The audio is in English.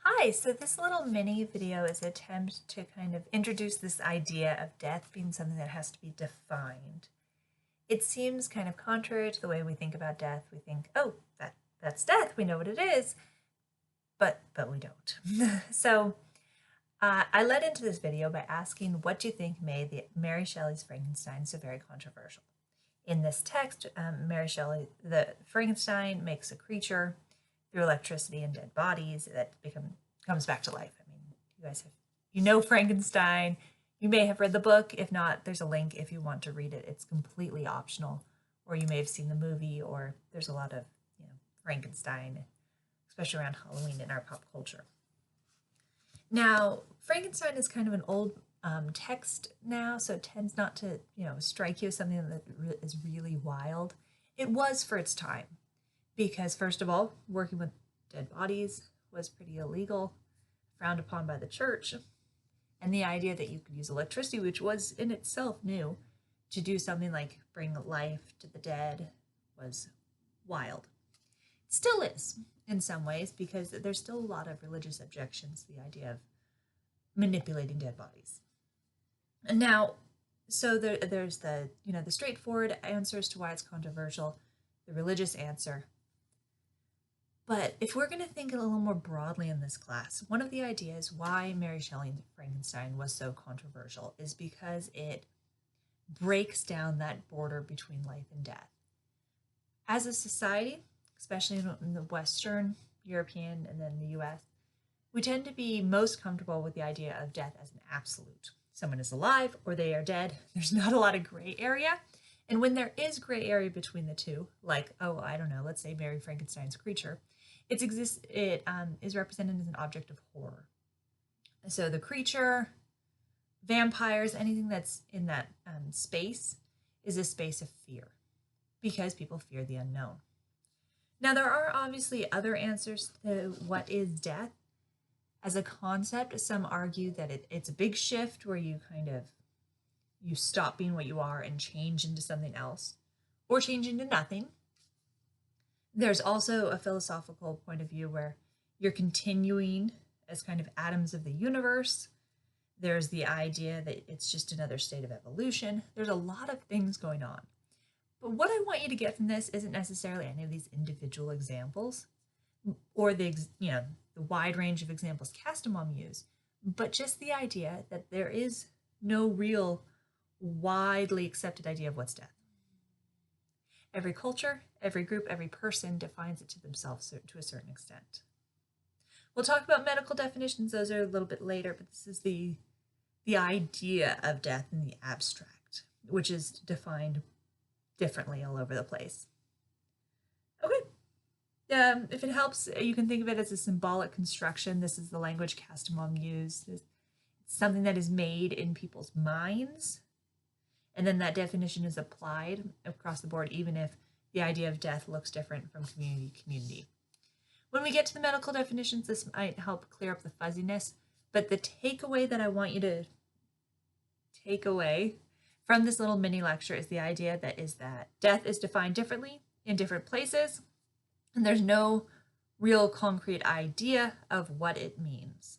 Hi, so this little mini video is an attempt to kind of introduce this idea of death being something that has to be defined. It seems kind of contrary to the way we think about death. We think, oh, that's death, we know what it is, but we don't. I led into this video by asking what do you think made Mary Shelley's Frankenstein so very controversial. In this text, Mary Shelley, the Frankenstein makes a creature through electricity and dead bodies that comes back to life. I mean, you know Frankenstein. You may have read the book. If not, there's a link if you want to read it. It's completely optional, or you may have seen the movie, or there's a lot of Frankenstein, especially around Halloween in our pop culture. Now, Frankenstein is kind of an old text now, so it tends not to strike you as something that is really wild. It was for its time, because first of all, working with dead bodies was pretty illegal, frowned upon by the church, and the idea that you could use electricity, which was in itself new, to do something like bring life to the dead was wild. It still is in some ways, because there's still a lot of religious objections to the idea of manipulating dead bodies. And now, so there's the the straightforward answer as to why it's controversial, the religious answer. But if we're going to think a little more broadly in this class, one of the ideas why Mary Shelley's Frankenstein was so controversial is because it breaks down that border between life and death. As a society, especially in the Western, European, and then the US, we tend to be most comfortable with the idea of death as an absolute. Someone is alive or they are dead. There's not a lot of gray area. And when there is gray area between the two, like, oh, I don't know, let's say Mary Frankenstein's creature, it is represented as an object of horror. So the creature, vampires, anything that's in that space is a space of fear, because people fear the unknown. Now, there are obviously other answers to what is death. As a concept, some argue that it's a big shift where you stop being what you are and change into something else, or change into nothing. There's also a philosophical point of view where you're continuing as kind of atoms of the universe. There's the idea that it's just another state of evolution. There's a lot of things going on. But what I want you to get from this isn't necessarily any of these individual examples or the wide range of examples Casaubon used, but just the idea that there is no real widely accepted idea of what's death. Every culture, every group, every person defines it to themselves to a certain extent. We'll talk about medical definitions. Those are a little bit later, but this is the idea of death in the abstract, which is defined differently all over the place. Okay. If it helps, you can think of it as a symbolic construction. This is the language Casaubon used. It's something that is made in people's minds, and then that definition is applied across the board, even if the idea of death looks different from community to community. When we get to the medical definitions, this might help clear up the fuzziness, but the takeaway that I want you to take away from this little mini lecture is the idea that death is defined differently in different places, and there's no real concrete idea of what it means.